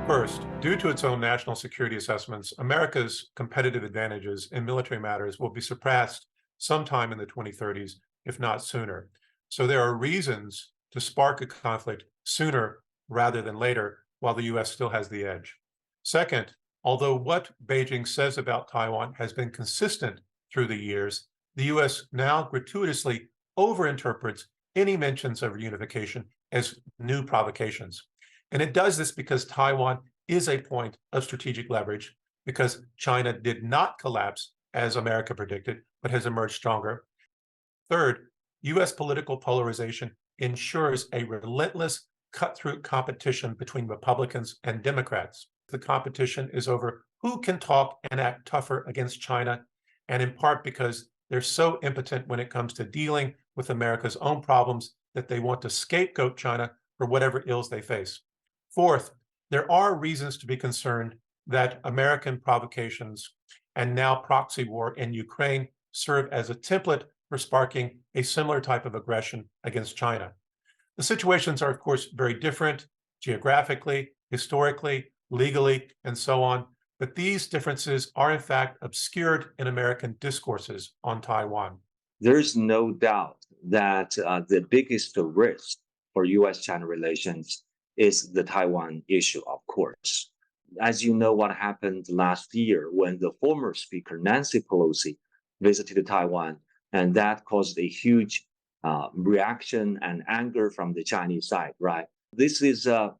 First, due to its own national security assessments, America's competitive advantages in military matters will be surpassed sometime in the 2030s, if not sooner. So there are reasons to spark a conflict sooner rather than later, while the US still has the edge. Second, although what Beijing says about Taiwan has been consistent through the years, the US now gratuitously overinterprets any mentions of reunification as new provocations. And it does this because Taiwan is a point of strategic leverage, because China did not collapse as America predicted, but has emerged stronger. Third, US political polarization ensures a relentless cut-through competition between Republicans and Democrats. The competition is over who can talk and act tougher against China, and in part because they're so impotent when it comes to dealing with America's own problems that they want to scapegoat China for whatever ills they face. Fourth, there are reasons to be concerned that American provocations and now proxy war in Ukraine serve as a template for sparking a similar type of aggression against China. The situations are, of course, very different geographically, historically, legally, and so on, but these differences are in fact obscured in American discourses on Taiwan. There's no doubt that the biggest risk for US-China relations is the Taiwan issue, of course. As you know, what happened last year when the former Speaker Nancy Pelosi visited Taiwan, and that caused a huge reaction and anger from the Chinese side, right? This is a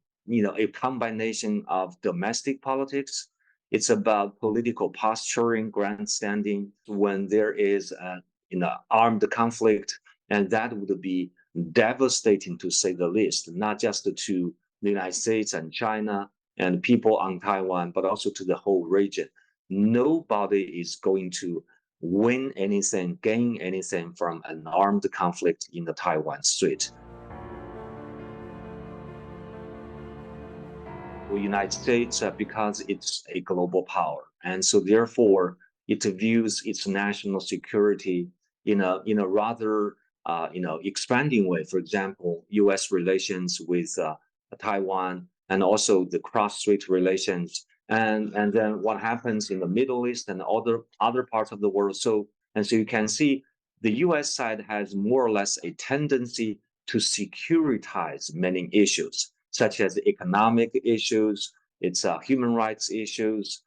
combination of domestic politics. It's about political posturing, grandstanding when there is armed conflict, and that would be devastating to say the least, not just to the United States and China and people on Taiwan, but also to the whole region. Nobody is going to win anything, gain anything from an armed conflict in the Taiwan Strait. The United States, because it's a global power, and so therefore it views its national security in a rather expanding way. For example, U.S. relations with Taiwan, and also the cross-strait relations, and then what happens in the Middle East and other parts of the world. So you can see the U.S. side has more or less a tendency to securitize many issues, such as economic issues, its human rights issues,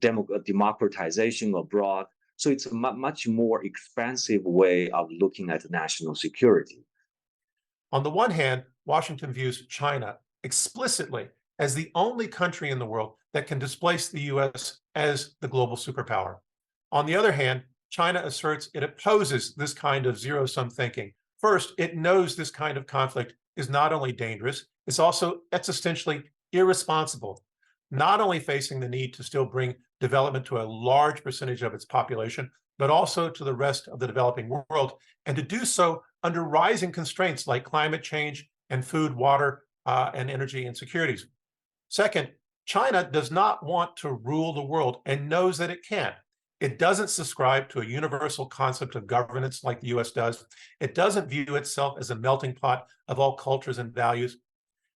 democratization abroad. So it's a much more expansive way of looking at national security. On the one hand, Washington views China explicitly as the only country in the world that can displace the US as the global superpower. On the other hand, China asserts it opposes this kind of zero-sum thinking. First, it knows this kind of conflict is not only dangerous, it's also existentially irresponsible, not only facing the need to still bring development to a large percentage of its population, but also to the rest of the developing world, and to do so under rising constraints like climate change and food, water, and energy insecurities. Second, China does not want to rule the world and knows that it can't. It doesn't subscribe to a universal concept of governance like the US does. It doesn't view itself as a melting pot of all cultures and values.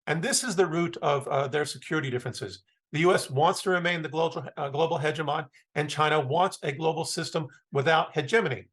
And this is the root of their security differences. The US wants to remain the global hegemon, and China wants a global system without hegemony.